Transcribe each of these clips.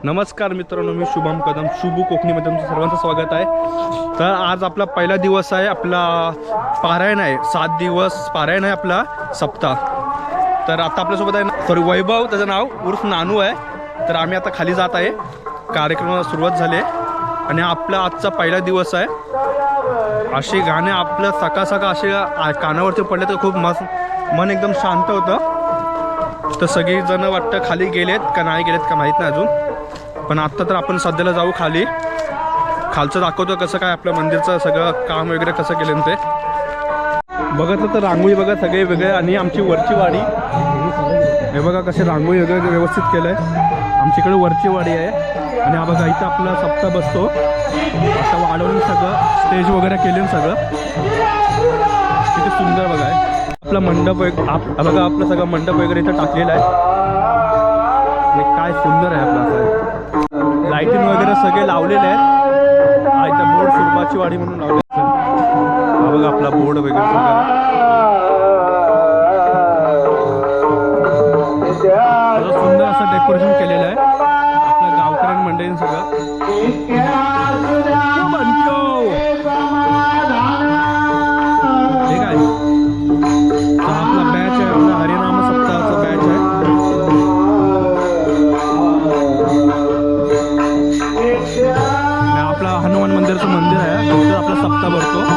नमस्कार मित्रांनो, मी शुभम कदम शुभू कोकणीमध्ये तुमचं सर्वांचं स्वागत आहे। तर आज आपला पहिला दिवस आहे, आपला पारायण आहे। 7 दिवस पारायण आहे आपला सप्ताह। तर आता आपल्यासोबत आहे सॉरी वैभव, त्याचं नाव उर्फ नानू आहे। तर आम्ही आता खाली जात आहे, कार्यक्रमाला सुरुवात झाली आहे आणि आपला आजचा पहिला दिवस आहे। असे गाणे आपलं सकाळ सकाळ असे कानावरती पडले तर खूप मस्त मन एकदम शांत होतं। तर सगळी जण वाटतं खाली गेलेत का नाही गेलेत का माहीत नाही अजून, पण आत्ता तर आपण सध्याला जाऊ खाली। खालचं दाखवतो कसं काय आपल्या मंदिरचं सगळं काम वगैरे कसं केलं ते बघितलं तर रांगोळी बघा सगळे वेगळे। आणि आमची वरची वाडी हे बघा कसे रांगोळी वगैरे व्यवस्थित केलं आहे। आमच्याकडे वरची वाडी आहे आणि हा बघा इथं आपला सप्ताह बसतो। आता वाढवून सगळं स्टेज वगैरे केले सगळं किती सुंदर बघा आहे। आपला मंडप बघा आपलं सगळं मंडप वगैरे इथं टाकलेलं आहे आणि काय सुंदर आहे आपलं असं लाईटिंग वगैरे सगळे लावलेले आहेत। हा इथं बोर्ड सुरबाची वाडी म्हणून लावले। हा बघा आपला बोर्ड वगैरे सुंदर असं डेकोरेशन केलेलं आहे आपल्या गावकऱ्यां मंडळींनी सगळं। ठीक आहे, हा आपला बॅच आहे, आपला हरिनाम सप्ताहाचा बॅच आहे। आपला हनुमान मंदिरचं मंदिर आहे, तिथं आपला सप्ताह भरतो।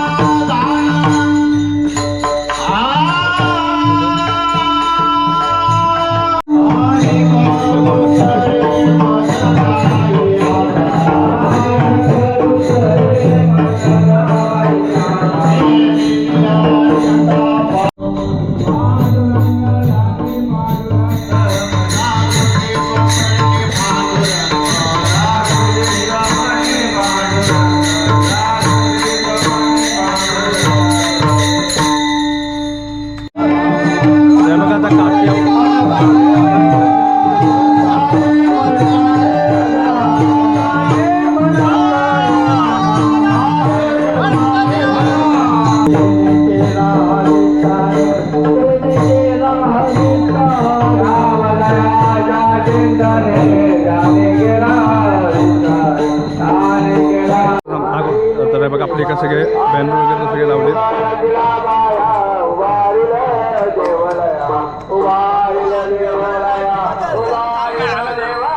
तर बघा आपले का सगळे बॅनर वगैरे सगळे लावले।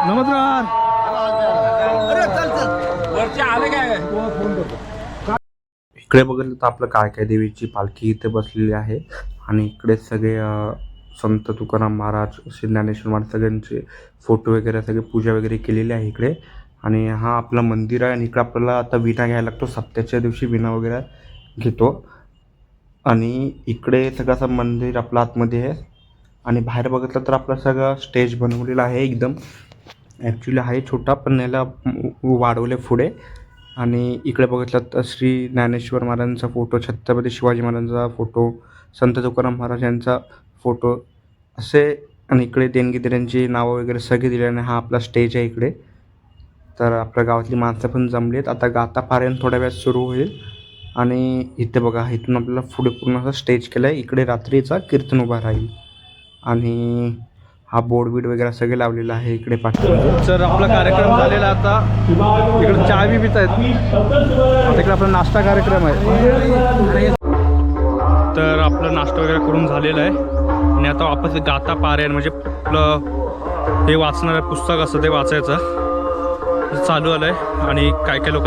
नमस्कार, इकडे बघितलं तर आपलं काय काय देवीची पालखी इथे बसलेली आहे आणि इकडे सगळे संत तुकाराम महाराज, श्री ज्ञानेश्वर महाराज सगळ्यांचे फोटो वगैरे सगळे पूजा वगैरे केलेली आहे इकडे। आणि हा आपला मंदिर आहे आणि इकडे आपल्याला आता विणा घ्यायला लागतो, सप्त्याच्या दिवशी विणा वगैरे घेतो। आणि इकडे सगळं असं मंदिर आपलं आतमध्ये आहे आणि बाहेर बघितलं तर आपलं सगळं स्टेज बनवलेलं आहे एकदम। ॲक्च्युली आहे छोटा पण याला वाढवले पुढे। आणि इकडे बघितलं तर श्री ज्ञानेश्वर महाराजांचा फोटो, छत्रपती शिवाजी महाराजांचा फोटो, संत तुकाराम महाराज यांचा फोटो असे। आणि इकडे देणगीदारांची नावं वगैरे सगळे दिले आणि हा आपला स्टेज आहे इकडे। तर आपल्या गावातली माणसं पण जमली आहेत, आता गाता पारायण थोड्या वेळात सुरू होईल। आणि इथे बघा इथून आपल्याला पुढे पूर्ण असं स्टेज केलं आहे, इकडे रात्रीचा कीर्तन उभा राहील आणि हा बोर्ड बीड वगैरे सगळे लावलेलं आहे इकडे पाठवून। तर आपला कार्यक्रम झालेला आता इकडे चहा बी पित आहेत, आता इकडे आपला नाश्ता कार्यक्रम आहे। तर आपलं नाश्ता वगैरे करून झालेलं आहे आणि आता वापस गाता पारायण म्हणजे आपलं हे वाचणारं पुस्तक असतं ते वाचायचं चालू आलं आहे। आणि काय काय लोक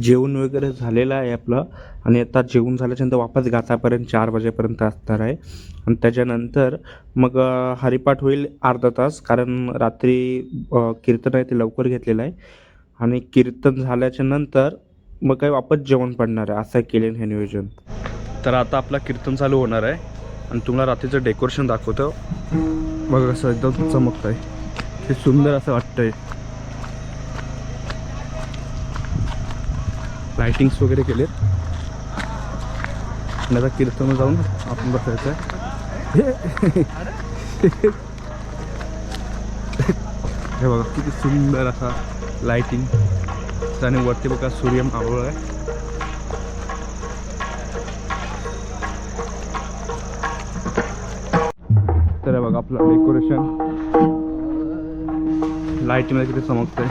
जेवण वगैरे झालेलं आहे आपलं आणि आता जेवण झाल्याच्यानंतर वापस गातापर्यंत 4 वाजेपर्यंत असणार आहे आणि त्याच्यानंतर मग हरिपाठ होईल अर्धा तास, कारण रात्री कीर्तन आहे ते लवकर घेतलेलं आहे आणि कीर्तन झाल्याच्या नंतर मग काही वापस जेवण पडणार आहे, असं केलं हे नियोजन. तर आता आपलं कीर्तन चालू होणार आहे आणि तुम्हाला रात्रीचं डेकोरेशन दाखवतो. बघा कसं एकदम चमकत आहे, हे सुंदर असं वाटतंय. लाइटिंग्स वगैरे केलेत आणि आता कीर्तन जाऊन आपण बसायचं आहे. हे बघा किती सुंदर असा लाइटिंग आणि वरती बघा सूर्य मावळ आहे. तर बघा आपलं डेकोरेशन लाईटमध्ये किती चमकतंय.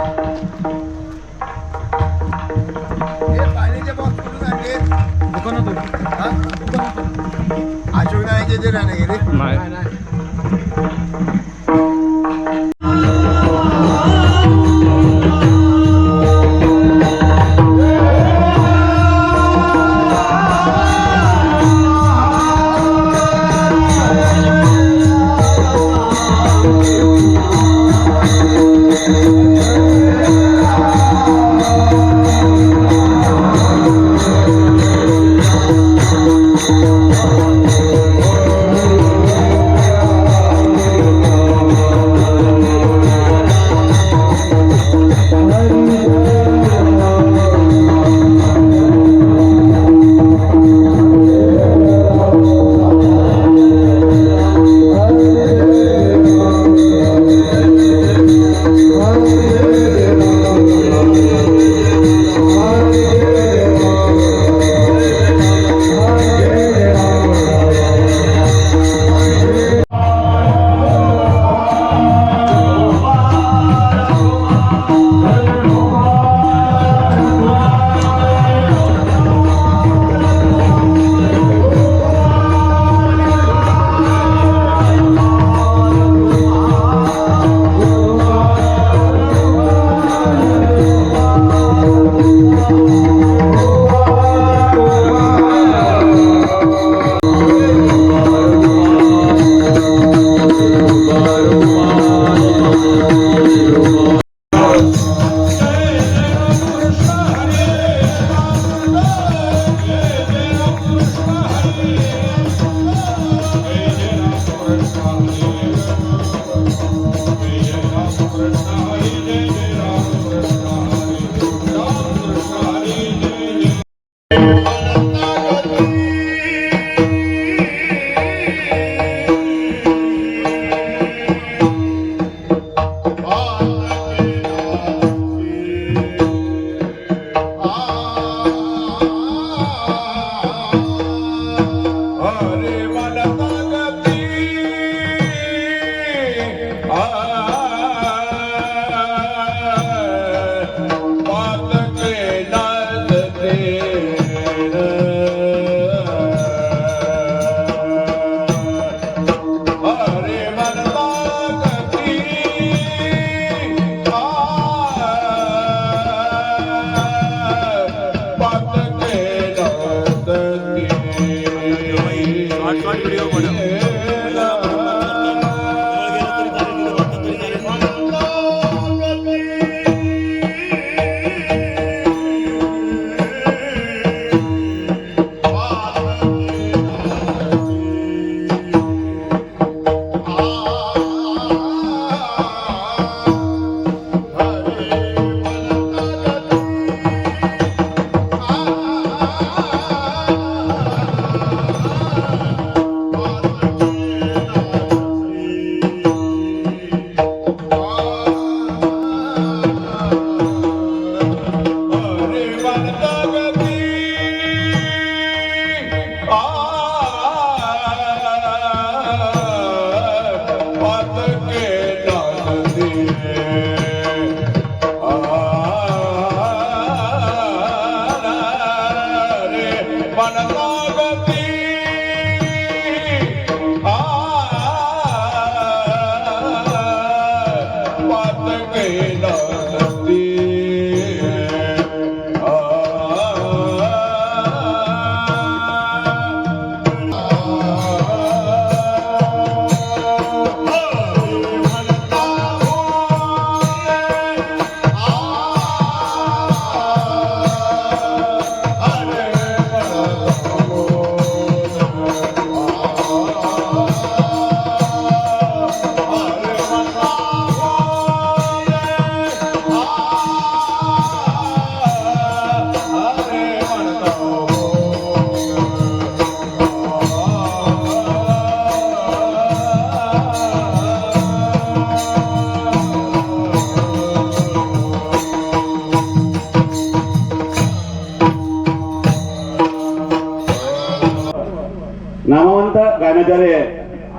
वाद्याचार्य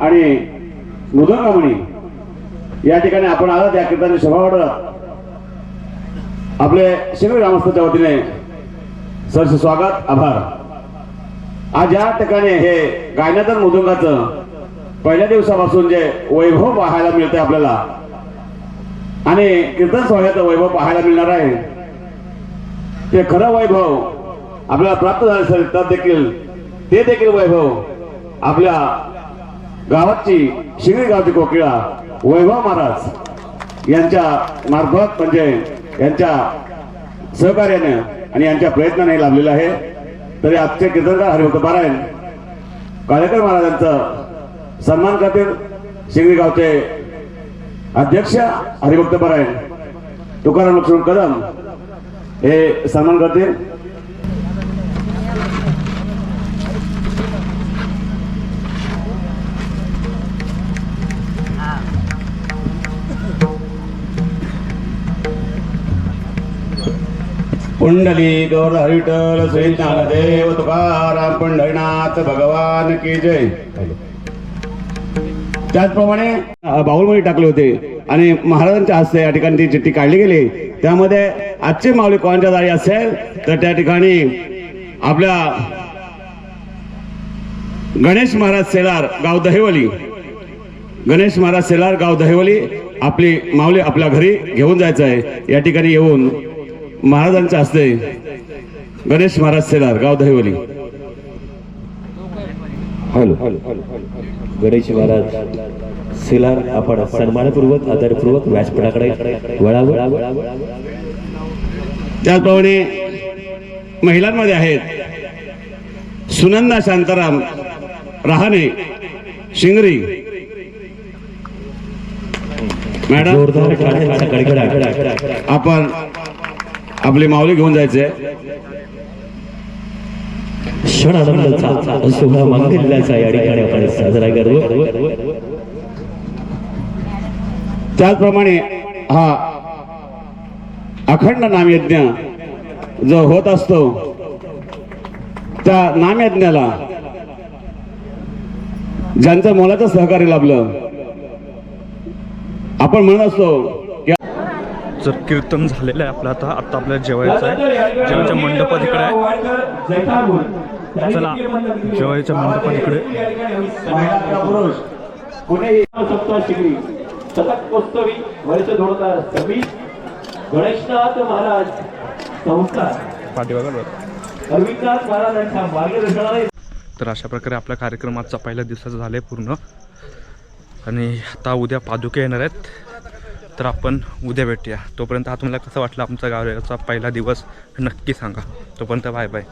आणि मृदंगमणी या ठिकाणी आपण आलात या कीर्तनाच्या सभामंडळात आपले शिंगरी ग्रामस्थांच्या वतीने सहर्ष स्वागत आभार। आज या ठिकाणी हे गायनाचं मृदंगाचं पहिल्या दिवसापासून जे वैभव पाहायला मिळते आपल्याला आणि कीर्तन सोहळ्याचं वैभव पाहायला मिळणार आहे ते खरं वैभव आपल्याला प्राप्त झाले असेल तर देखील ते देखील वैभव आपल्या गावाची शिंगरी गावची कोकिळा वैभव महाराज यांच्या मार्फत म्हणजे यांच्या सहकार्याने आणि यांच्या प्रयत्नाने लाभलेलं आहे। तरी आजचे कीर्तनकार हरिभक्त पारायण काळेकर महाराजांचं सन्मान करतील शिंगरी गावचे अध्यक्ष हरिभक्त पारायण तुकाराम लक्ष्मण कदम हे सन्मान करतील। पुंडली गौर हरिविठ्ठल श्री ज्ञानदेव तुकाराम पंढरीनाथ भगवान की जय। त्याचप्रमाणे बाहुलमध्ये टाकले होते आणि महाराजांच्या हस्ते या ठिकाणी ती चिठ्ठी काढली गेली। त्यामध्ये आजची माऊली कोणाच्या दारी असेल तर त्या ठिकाणी आपल्या गणेश महाराज सेलार गाव दहिवली, गणेश महाराज सेलार गाव दहिवली आपली माऊली आपल्या घरी घेऊन जायचं आहे। या ठिकाणी येऊन महाराजांच्या हस्ते गणेश महाराज सेलार गाव दहिवली हॅलो गणेश महाराज सेलार आपण सन्मानपूर्वक आदरपूर्वक व्यासपीठाकडे वळावं। त्याचप्रमाणे महिलांमध्ये आहेत सुनंदा शांताराम रहाणे शिंगरी मॅडम जोरदार टाळ्यांचा कडकडाट। आपण आपली माऊली घेऊन जायचे क्षण आनंदाचा सोहळा मांगल्याचा या ठिकाणी आपण साजरा करू। त्याचप्रमाणे हा अखंड नामयज्ञ जो होत असतो त्या नामयज्ञाला ज्यांचं मोलाचं सहकार्य लाभलं आपण म्हणत असतो जर कीर्तन झालेलं आहे आपलं आता आपल्याला जेवायचं आहे। जेवायच्या मंडपात इकडे आहे, चला जेवायच्या मंडपात इकडे गणेशनाथ महाराज संस्कार रवींद्रनाथ महाराजांच्या मार्गदर्शनाने। तर अशा प्रकारे आपल्या कार्यक्रमाचा पहिल्या दिवसाचा झाले पूर्ण आणि आता उद्या पादुके येणार आहेत तर आपण उद्या भेटूया। तोपर्यंत हा तुम्हाला कसं वाटलं आमचा गावाचा पहिला दिवस नक्की सांगा। तोपर्यंत बाय बाय।